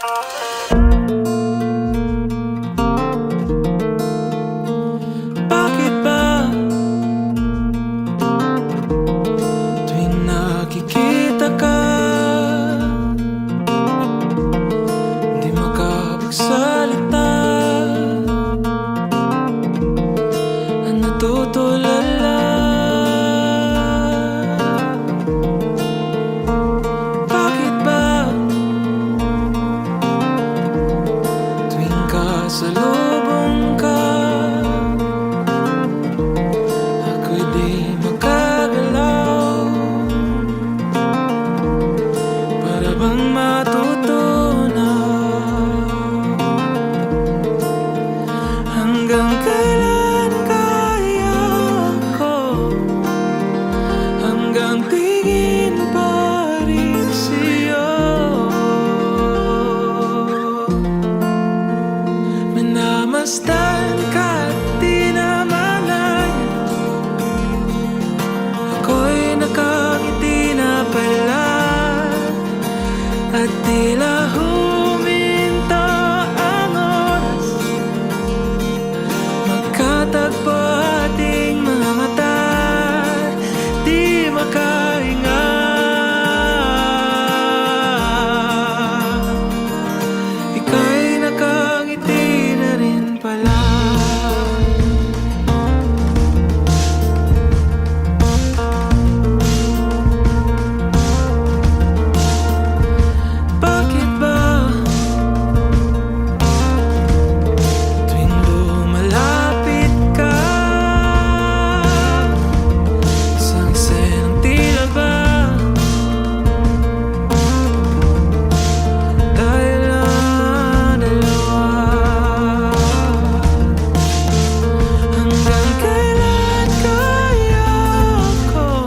Bakit ba tuwing nakikita ka, di makapagsalita, ang natutulala? Bakit ba tuwing kasalubong ka, ako'y di makagalaw? Para bang matutunaw? Hanggang kailan kaya ko, hanggang tingin pa rin sa'yo? Minamasdan ka't di namalayan, ako'y nakangiti na pala, at tila huminto ang oras, magkatagpo ating mga mata, di makahinga. Ika'y nakangiti na rin pala. Bakit ba tuwing lumalapit ka, isang eksenang tila ba tayo lang dalawa? Hanggang kailan kaya ko,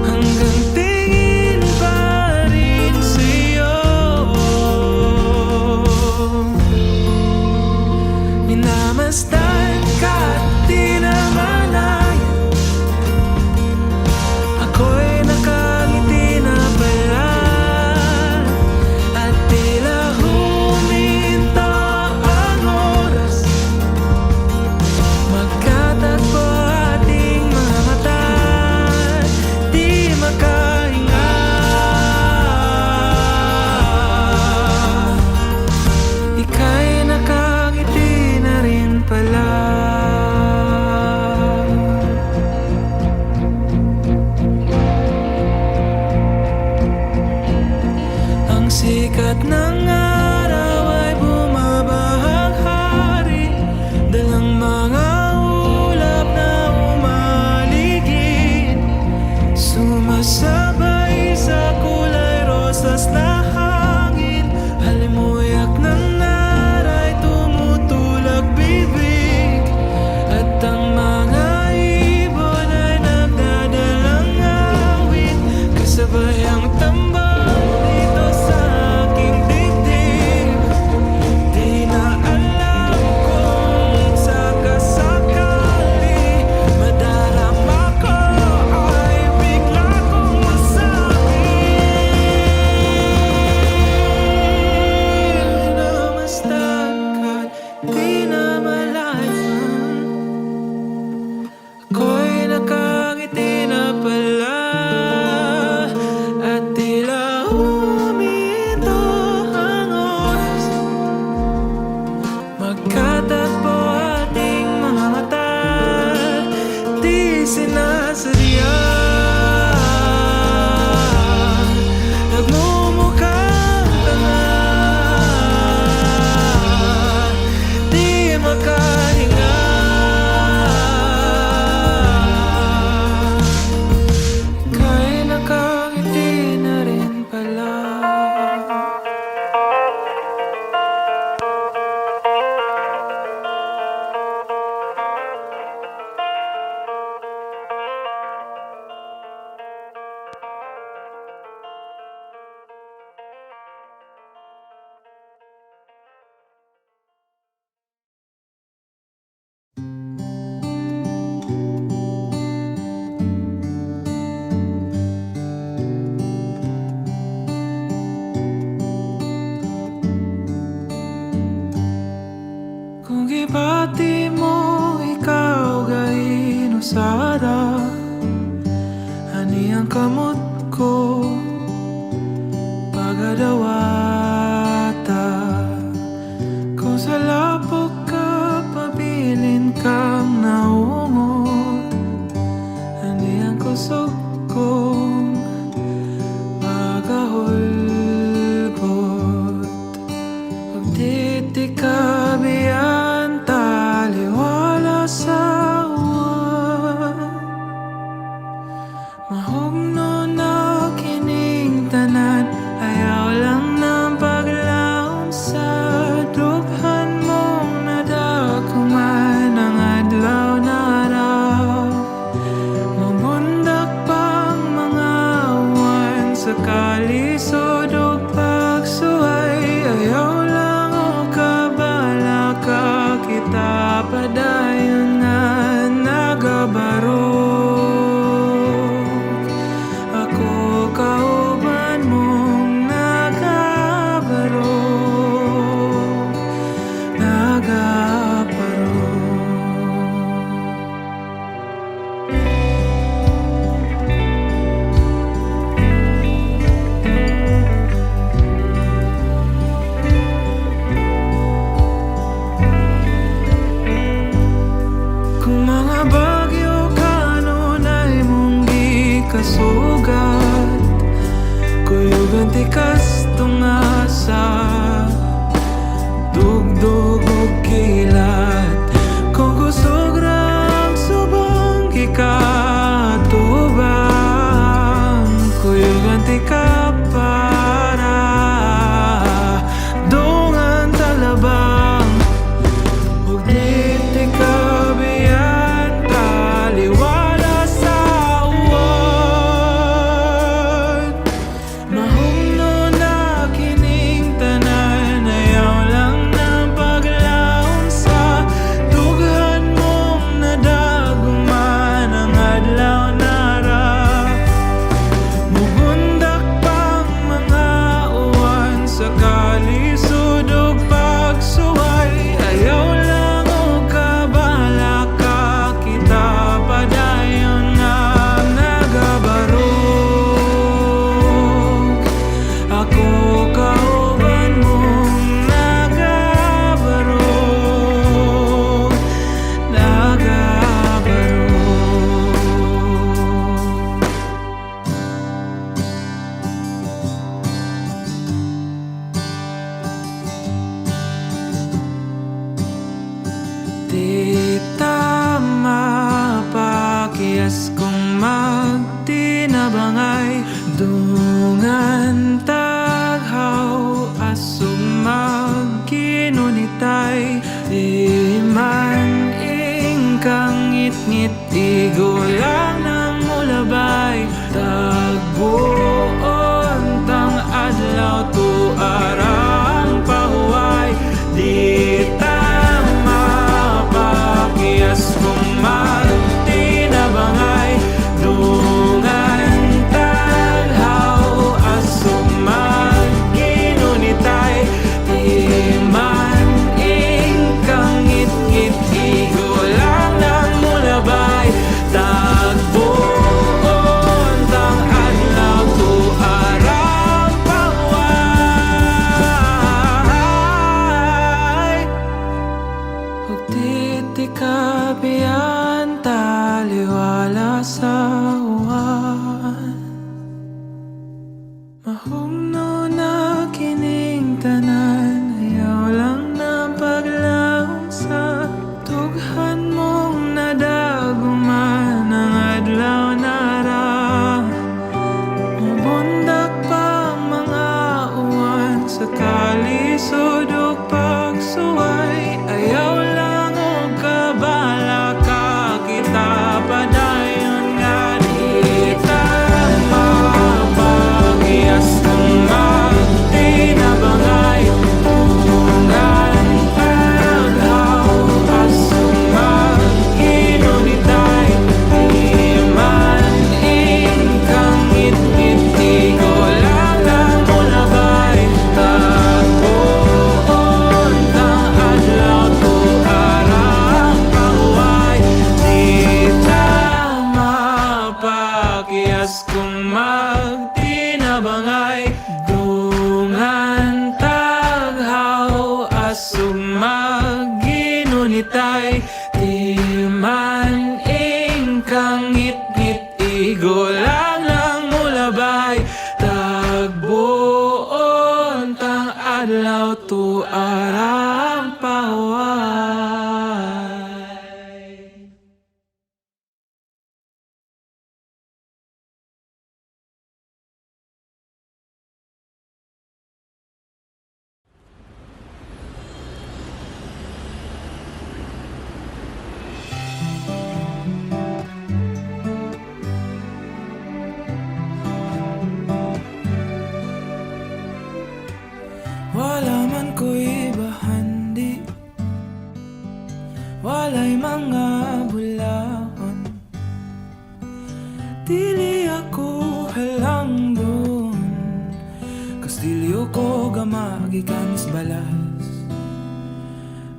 hanggang tingin pa rin sa'yo? Minamasdan ka't di namalayan, ako'y nakangiti na pala, at tila huminto ang oras, magkatagpo ating mga mata, di makahinga. Ika'y nakangiti na rin pala. Ang sikat ng araw ay bumabahaghari, dalang mga ulap na umaligid, sumasabay sa kulay rosas na hangin, halimuyak ng naray tumutulak bibig, at ang mga ibon ay nagdadalang awit, kasabay ang tambak dito sa aking dibdib. pati mo ikaw gain usada. Ani ang kamot ko pagadawata. Kung sa lapok ka pabilin kang naungot, ani ang kusog kong pagahulgot. Pag di ka biyan taliwala sa uwan, mahugno na kining tanan. Ayaw lang ng paglaom sa dughan mong nadakuman ang adlaw na araw. Mabundak pang mga uwan sa kalisod o pagsuway. Ayaw lang o kabala ka kita padayon na nagabarog. Ako kauban mong nagabarog, nagabarog. Kung mga bagyo kanunay mong di kasugat, kuyugan tikas tungasa, dugdug o kilat. Kung kusog rang subang ikatubang, kuyugan tika para dungan talabang. Ug di ka biyan taliwala sa uwan, mahumno na kining tanan. Ayaw lang ng paglaom sa dughan mong nadaguman ang adlaw na araw. Mubundak pang mga uwan sa kalisod ug pagsuway. Ayaw lang o kabala ka kita padayon na nagabarog. Ako kauban mong nagabarog, nagabarog. Di tama pakiyas kung magtinabangay, dungan taghaw asong magkinunitay. Di man ingkang ngit-ngit igo lang ng mulabay. Tagbuon tang adlaw tuarang pahuway. Di tama pakiyas kung magtinabangay, dungan taghaw asong magkinunitay. Di man ingkang ngit-ngit igo lang ng mulabay. Tagbuon tang adlaw tuarang pahuway. Ug di ka biyan taliwala sa uwan, mahumno na kining tanan. Ayaw lang ng paglaom sa dughan mong nadaguman ang adlaw na araw. Mabundak pang mga uwan sa kalisod ug pagsuway. Ayaw lang o kabala ka kita padayon nga di tama pakiyas kung magtinabangay, dungan taghaw asong magkinunitay. Di man ingkang ngit-ngit igo lang ng mulabay. Tagbuon tang adlaw to arang paway. Wala man ko'y bahandi, walay mga bulaon, dili ako halang doon. Kastilyo ko gamagikan sa balas,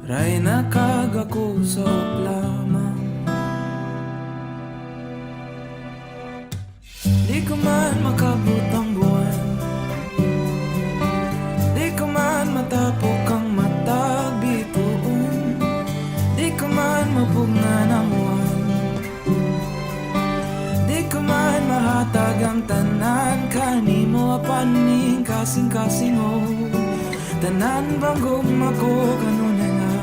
ray nakag ako sa lamang. Di ko man makabot ang buwan, di ko man matapok ang matag bituon, di ko man mapugnan ang uwan, di ko man mahatag ang tanan kanimo apaning kasing-kasing o tanan bang gugma ko kanunay nga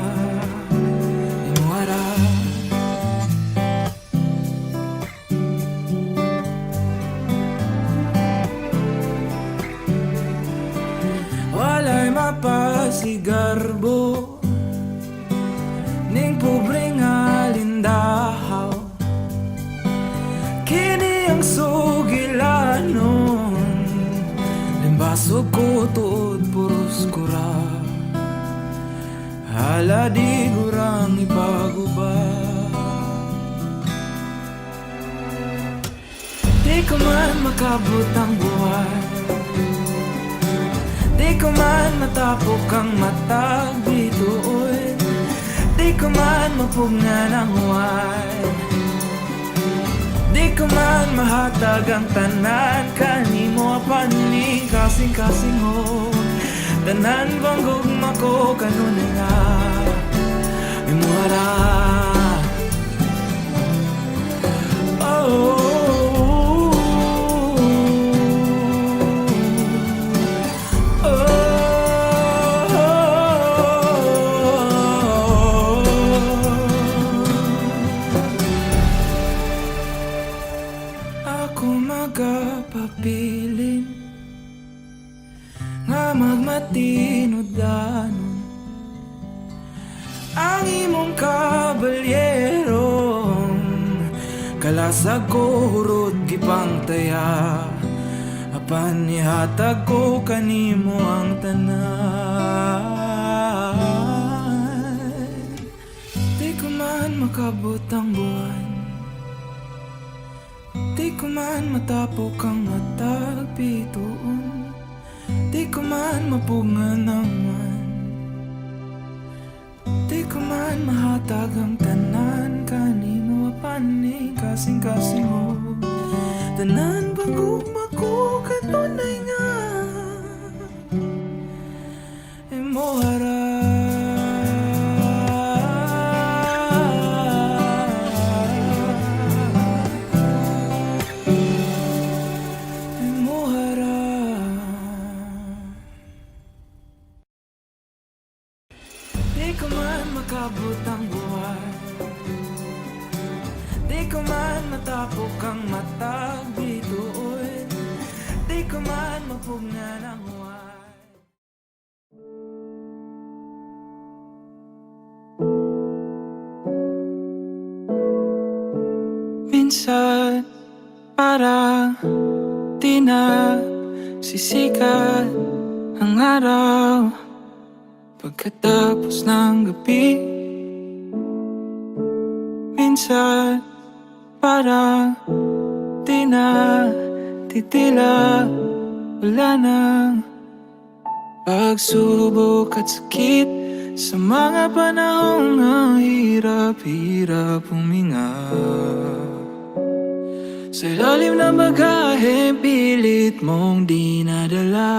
imuhara. Walay mapasigarbo ning pobre nga lindahaw, kini ang sugilanon, limbaso ko tuod puros kura, hala di gurang ipaguba. Di ko man makabot ang buwan, di ko man matapok ang matag bituon, di ko man mapugnan ang huwan, di ko man mahatag ang tanan kanimo apaning kasing-kasing ho, tanan bang gugma ko kanunay nga imuhara. Oh, magapapilin nga magmatinodanon ang imong kabalyerong kalasag ko hurot gipang taya, apan ihatag ko kanimo ang tanan. Di ko man makabot ang buwan, di ko man matapok ang matag bituon, di ko man mapungan ang man, di ko man mahatag ang tanan kanimo apaning kasing-kasing mo, tanan bagugma ko kanunay nga imuhara. Di ko man makabot ang buwan, di ko man matapok ang matag bituon, di ko man mapugnan ang huwan. Minsan parang di na sisikat ang araw pagkatapos ng gabi. Minsan parang di na titila, wala nang pagsubok at sakit sa mga panahong na hirap-hirap huminga. Sa ilalim ng bagahe, pilit mong dinadala.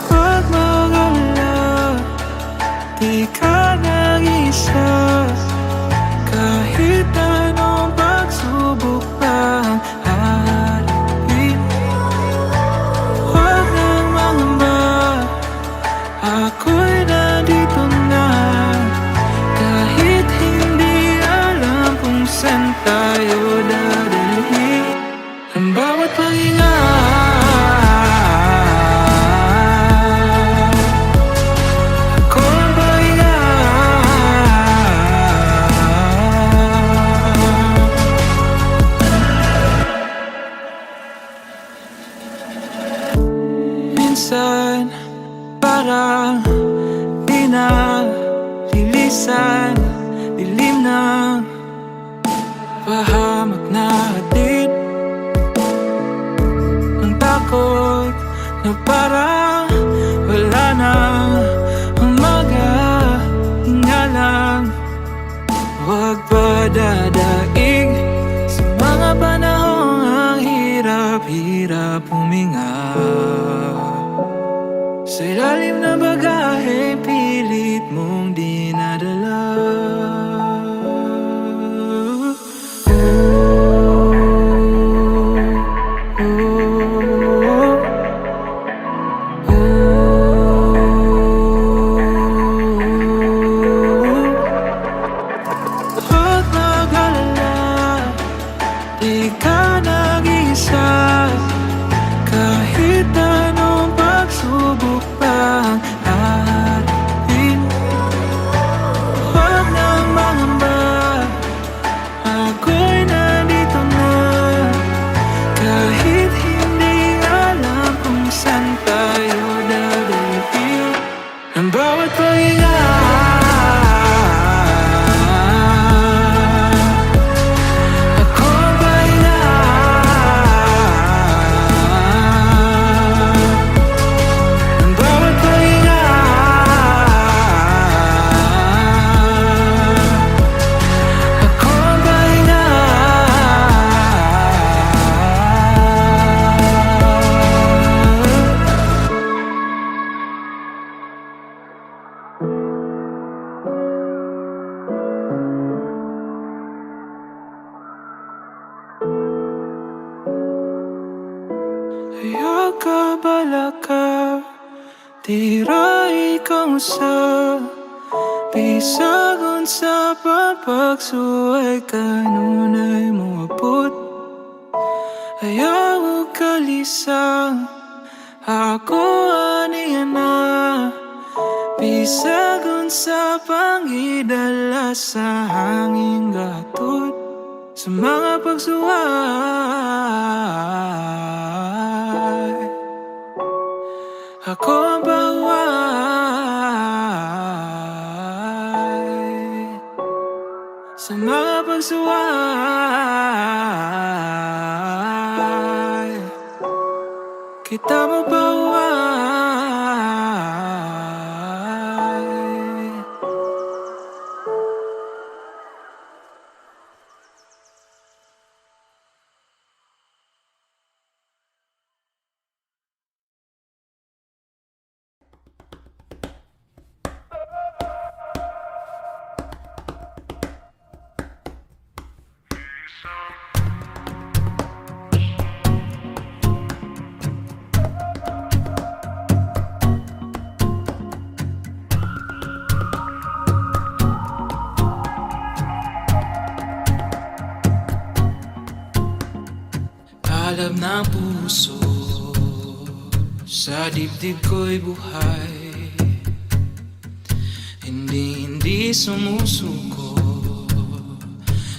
Pag minsan parang di na lilisan. Dilim na pahamak na hatid ang takot na parang wala na umaga. Hinga lang, huwag pa dadaig sa mga panahong ang hirap-hirap huminga. Sa ilalim na bagahe, pilit mong dinadala. Huwag mag-alala, di ka nag-iisa. Kahit anong pagsubok pang atin, huwag nang mangamba, ako'y nandito na. Kahit hindi alam kung saan tayo dadalhin ang bawat pahinga. Ako ang pahinga, ang bawat pahinga. Ako ang pahinga. Ayaka balaka, tira ikaw sa pisagon sa papagsuway kanunay mo abot. Ayaw kalisang, ako aniya na, pisagon sa pangidala sa hangin gatod. Sa mga pagsuway, ako ang bahuway. Sa mga pagsuway, kita mo bahuway. Alam ng puso, sa dibdib ko'y buhay. Hindi sumusuko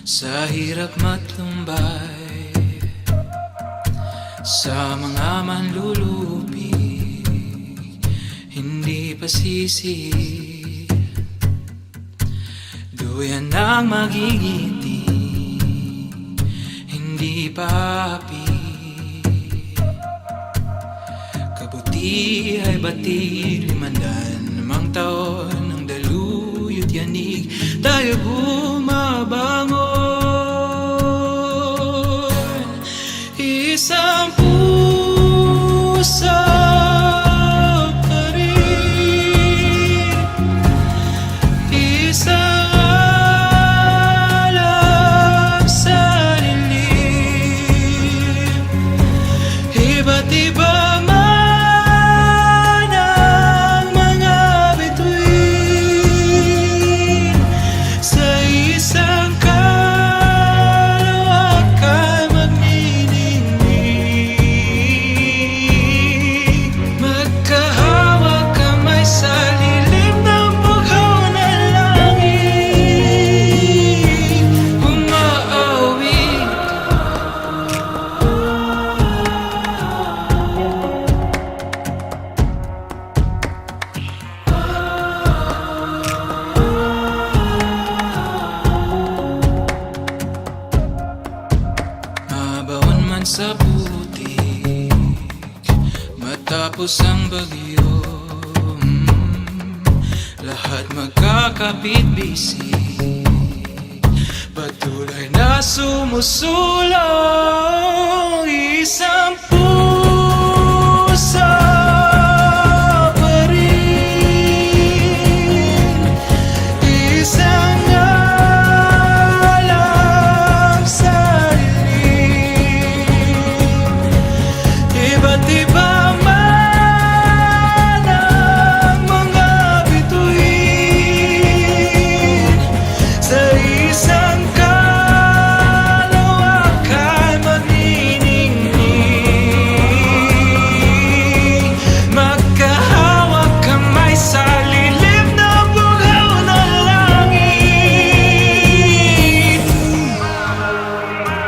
sa hirap matlumbay. Sa mga manlulupi, hindi pasisi. Duyan ang magigiti, hindi papi. Kabuti ay batig, 500 taon ng daluyot yanig. Tayo bumabangon, isang puso pa rin, isang alam sa dilim. Iba't iba man ang mga bituin sa Matapos ang bagyo, lahat magkakapit-bisig, patuloy na sumusulong isang puso pa rin, isang alam sa dilim. Iba't iba man ang mga bituin, sa isang kalawakan magniningning, magkahawak kamay sa lilim na bugaw ng langit.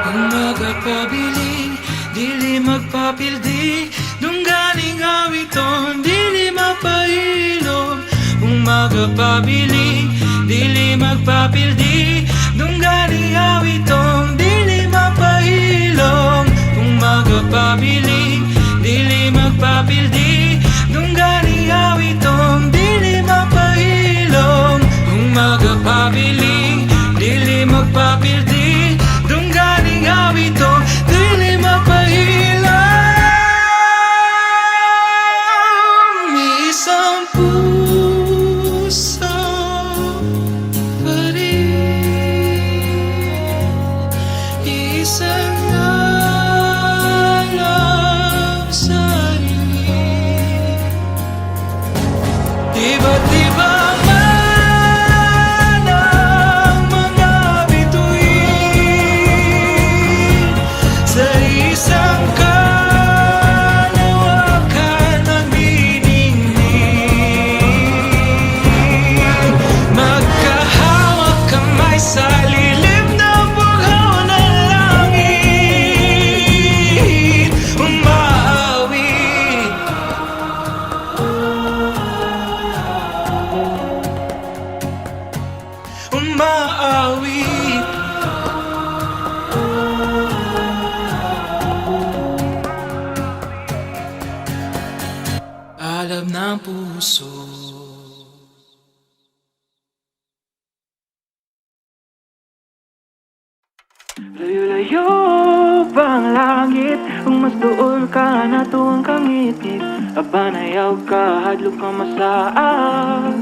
Ang magpabiling, dili magpapildi, dungganing awiton, dili mapahilom. Ang magpabiling, dili magpapildi, dungganing awiton, dili mapahilom. Ang magpabiling, dili magpapildi, dungganing awiton, dili mapahilom. Ang magpabiling, dili magpapildi, dungganing awiton, dili mapahilom. Isang puso pa rin, isang alam sa dilim. Iba't iba man ang mga bituin, sa isang kalawakan magniningning, magkahawak kamay sa lilim na bugaw ng langit. Umaawit, umaawit. Alam ng puso. Layo-layo pa ang langit, kung mas dool ka na tuwang kangitid, abanayaw ka, hadlok ka masaag,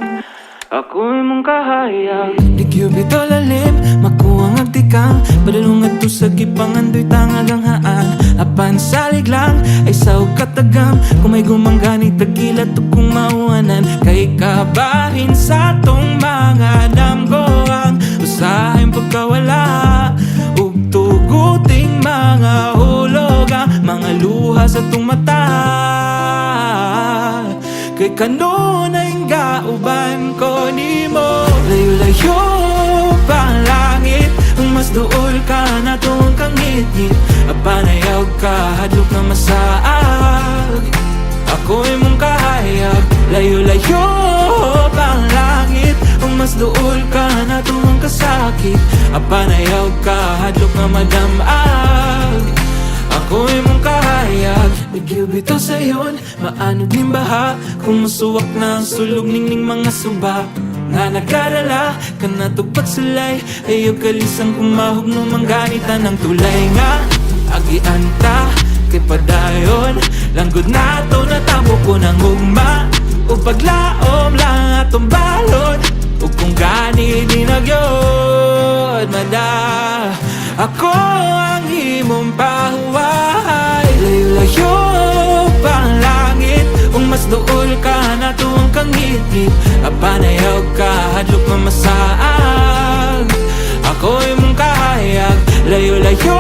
ako'y mong kahayag. Di kyubito lalim, makuwang agtikang, padalungan to sa gipangan, do'y tangagang haan. Apan salig lang, ay saog katagam, kung may gumanggani tagilat o kung mauanan, kay kabahin sa tong mga damgoang, usahin pagkawala, ug tuguting mga huloga, mga luha sa tong mata. Kay kanunay gauban ko nimo, layo-layo pa ang langit, kung mas dool ka na tuwang kangit-ngit, abanayaw ka, hadlok na masaag, ako'y mong kahayag. Layo-layo pa ang langit, kung mas dool ka na tuwang kasakit, abanayaw ka, hadlok na madamag, ako'y mong kahayag. Nagyubito sa iyon, maanod ning baha, kung masuwak na ang sulog ningning mga suba, nga nagkarala ka na tugpagsulay, ayaw kalisang kumahog no mangganita ng tulay nga agianta kay padayon, langgod na to natabo ko ng ugma, o paglaom lang atong balon, o kung gani di nagyod mada, ako ang himong pahuway. Layo-layo pa ang langit, kung mas dool ka na tuwang kangit-ngit, abanayaw ka, hadlok na masaag, ako'y mong kahayag. Layo-layo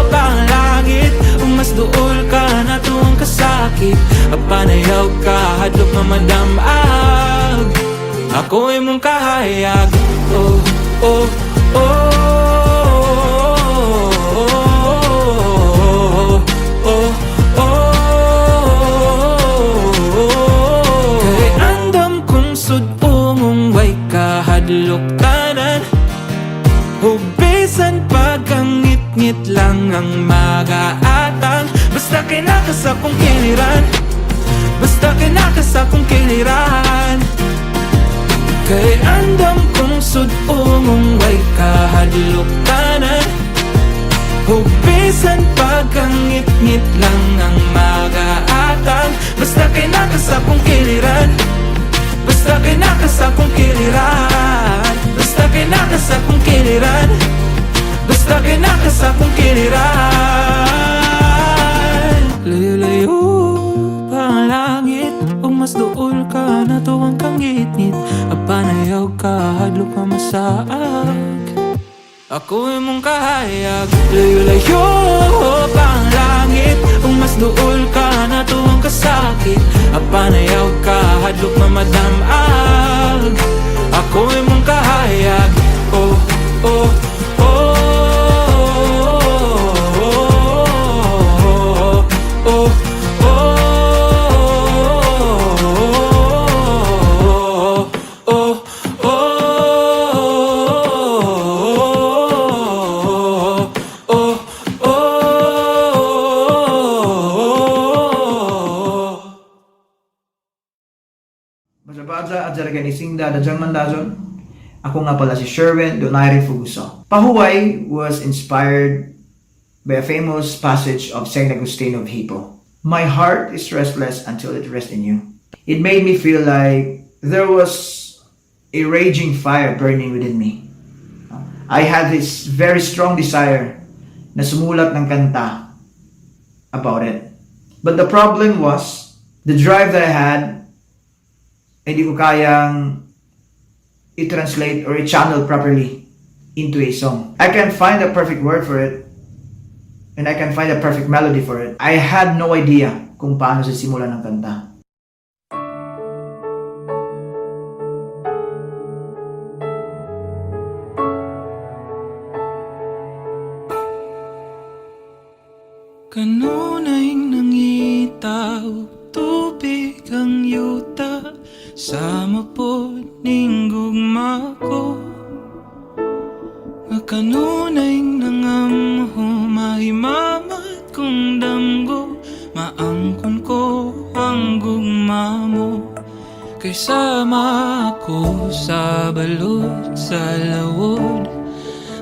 pa ang langit, kung mas dool ka na tuwang kasakit, abanayaw ka, hadlok na madamag, ako'y mong kahayag. Oh, oh, oh. Hadlok tanan, hubisan pagkangit-ngit lang ang mag-aatang, basta kay nakas akong kiniran, basta kinakas akong kiliran. Kay andam kong sudungong way kahadlukanan, ug bisan pagkangit-ngit lang ang magaatang, basta kinakas akong kiliran. Basta kinakas akong kiliran. Basta kinakas akong kiliran. Basta kinakas akong kiliran. Layo-layo pa ang langit, ug mas duol ka na tuwang kang ngit-ngit. Apanayaw ka, hadlok ka masaag, ako imong kahayag. Layo-layo pa ang langit, ug mas duol ka na tuwang kasakit. Apanayaw ka, hadlok mamadamag, ako imong kahayag. Oh, oh, oh. Baja at Jaraganising Dadajang Mandazon. Ako nga pala si Sherwin Donaire Fuguso. Pahuway was inspired by a famous passage of Saint Augustine of Hippo. My heart is restless until it rests in you. It made me feel like there was a raging fire burning within me. I had this very strong desire na sumulat ng kanta about it. But the problem was, the drive that I had, hindi ko kayang i-translate or i-channel properly into a song. I can find a perfect word for it, and I can find a perfect melody for it. I had no idea kung paano sisimulan ng kanta. Kanunay nangitaw, tubig ang yuta, sama po ning gugma ko. Nga kanunay nangamho, mahimamat kong damgo, maangkon ko ang gugma mo. Kay sama ako sa balod, sa lawod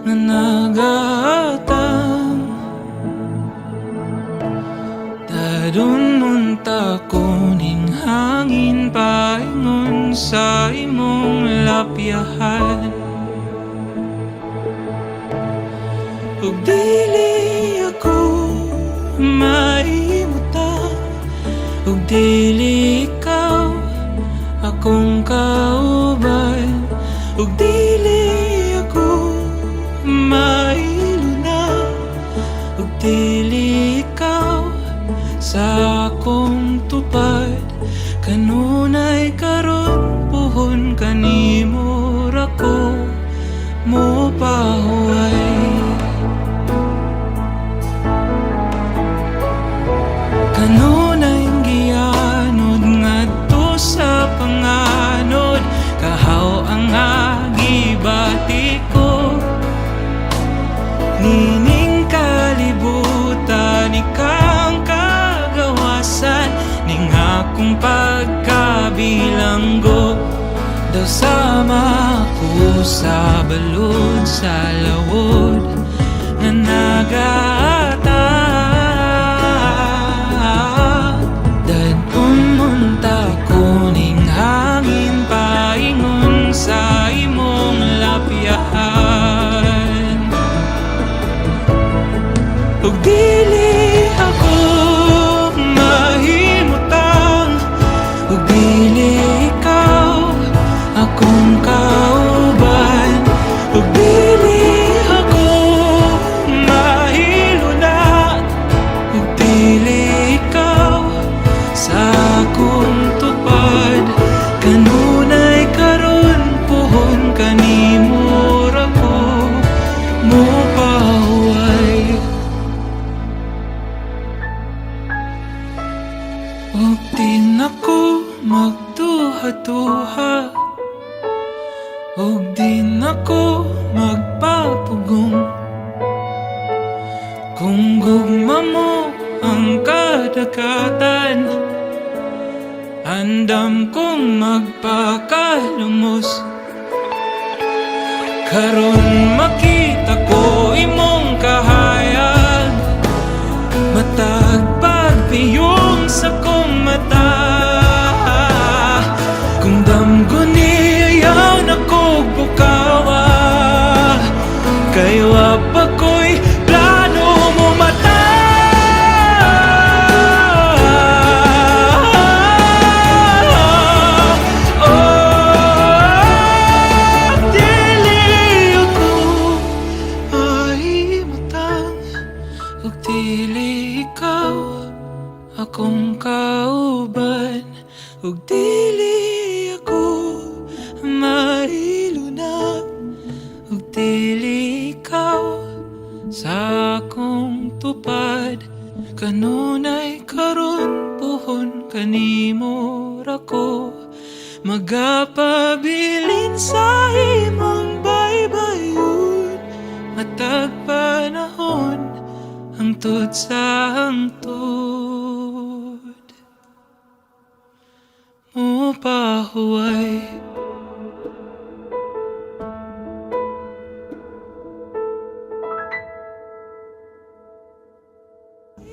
nga nagatang. Dadun munta ko ning hangin, paingon sa imong lapyahan. Ug dili ako maimutan, ug dili ikaw akong kauban, ug dili ako mailuna, ug dili ikaw sa akong tupad. Kanunay karon puhon kanimo rako mo pahuway. Kanunay gianod ngadto sa panganod, kahaw ang agibati ko. Nining kalibutan ikang kagawasan, ning akong pagkabilanggo. Daw sama ko sa balod, sa lawod nga nagaatag. Dadun munta ko ning hangin, paingon sa imong lapyahan. Ug dili ako mahimutang, ug dili ikaw akong kauban, ug dili ako mahiluna, ug dili ikaw sa akong tupad. Kanunay karon puhon kanimo rako mo pahuway. Ug di nako magduha-duha, ug di nako magpapugong. Kung gugma mo ang kadagatan, Andam kong magpakalumos, karon makita ko imong kahayag, matag pagpiyong sa kong mata. Kung damgo ni ayaw na ko bukawa, kayo pa ko'y plano mo mata. Akong kauban, ug dili ako mailunag, ug dili ikaw sa akong tupad. Kanunay karon puhon kanimo rako, magapabilin sa imong baybayon, matag panahon hangtod sa hangtod mo pahuway.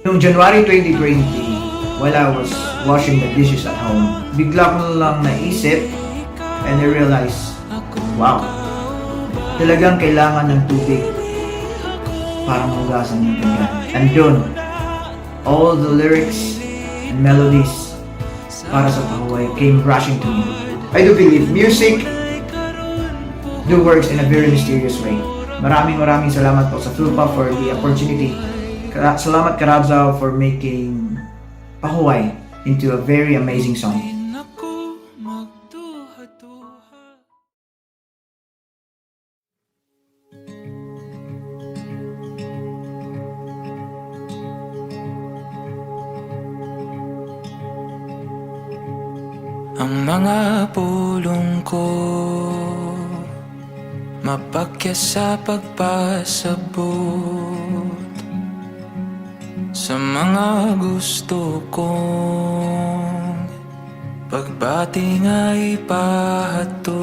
Noong January 2020, while I was washing the dishes at home, bigla ko lang naisip and I realized, wow, talagang kailangan ng tubig para mahugasan yung pinggan. And dun, all the lyrics and melodies para sa Pahuway came rushing to me. I do believe music do works in a very mysterious way. Maraming salamat po sa Tulpa for the opportunity. Salamat Karabza for making Pahuway into a very amazing song. Ang mga pulong ko mapakya sa pagpasabot sa mga gusto kong pagbati nga ipahatod,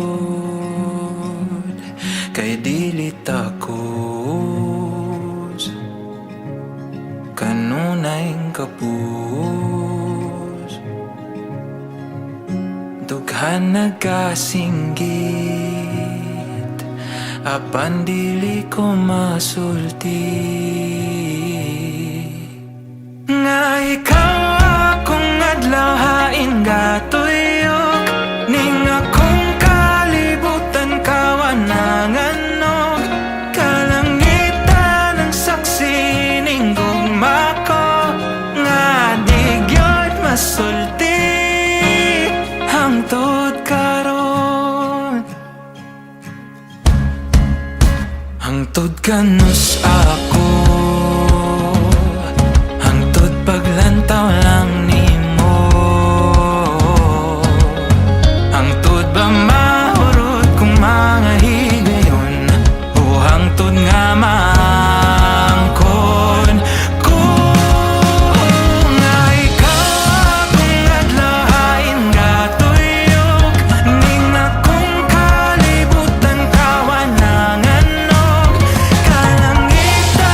kay dili takos kanunay kapos, dughan nagasinggit apan dili ko masulti, nga ikaw akong adlahain gatuyok, ning akong kalibutan kawananganog, kalangitan ang saksi ning gugma ko, nga digyod masulti hangtod karon, hangtod kanus ako, hangtod paglantaw lang nimo, hangtod ba mahurot kung mga higayon, o hangtod nga maangkon ko, nga ikaw akong adlahain gatuyok, ning akong kalibutan kawananganog, kalangitan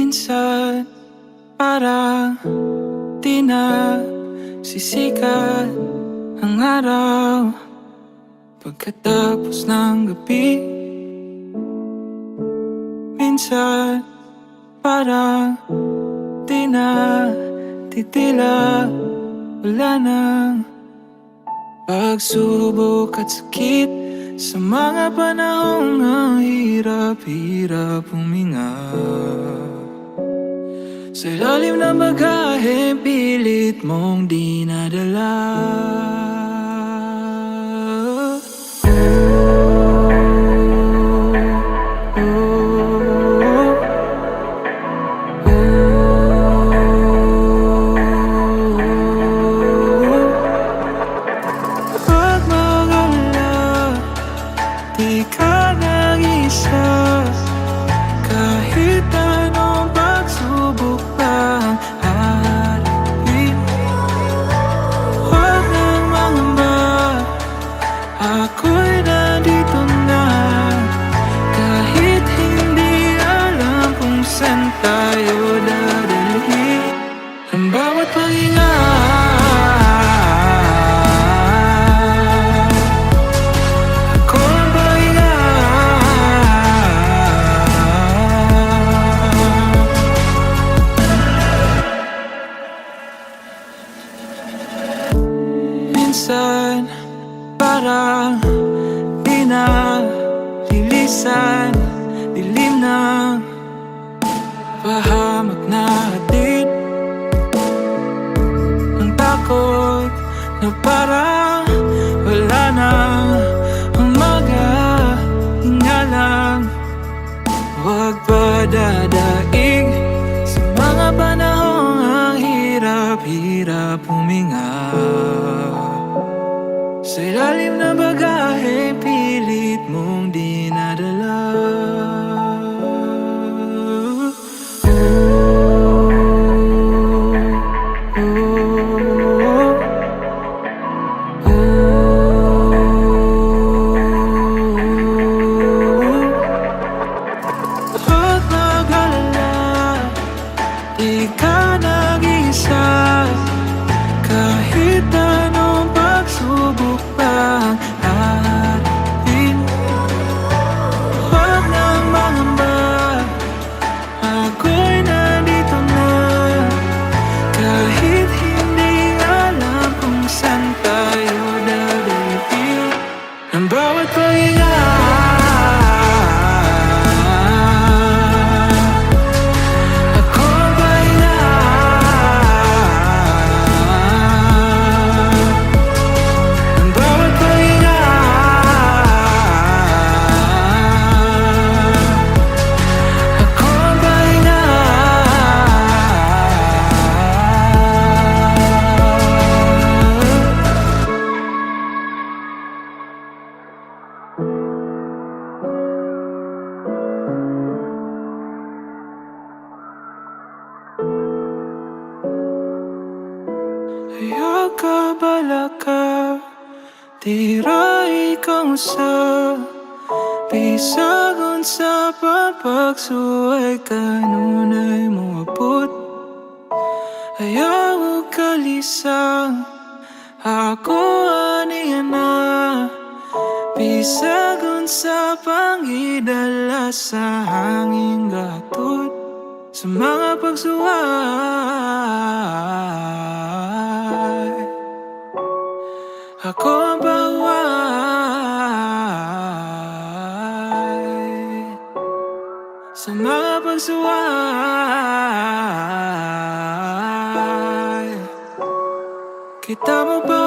Minsan parang di na sisikat ang araw pagkatapos ng gabi. Minsan parang di na titila, wala nang pagsubok at sakit sa mga panahong ang hirap-hirap huminga. Sa ilalim ng bagahe, pilit mong dinadala. Huwag mag-alala, di ka nag-isa. Kahit anong pagsubok pang haharapin, huwag nang mangamba, ako'y nandito na. Kahit hindi alam kung saan tayo dadalhin ang bawat pahinga. Ako ang pahinga. Minsan parang di na lilisan, dilim ng pahamak na hatid, ang takot na parang wala nang umaga. Hinga lang, huwag padadaig sa mga panahong ang hirap-hirap huminga. Sa ilalim ng bagahe, pilit mong dinadala. Huwag mag-alala, di ka nag-isa. Kahit anong pagsubok pang haharapin, huwag nang mangamba, ako'y nandito na. Kahit hindi alam kung saan tayo dadalhin ang bawat pahinga. Ako ang pahinga. Ang bawat pahinga. Ako ang pahinga. Ayaw ka balaka, tira ikaw sa pisagon sa papagsuway kanunay mo abot. Ayaw kalisang, ako aniyan na, pisagon sa pangidala sa hanging gatod sa mga pagsuway. Ako ang bahuay sa mga pagsuway. Kita mo ba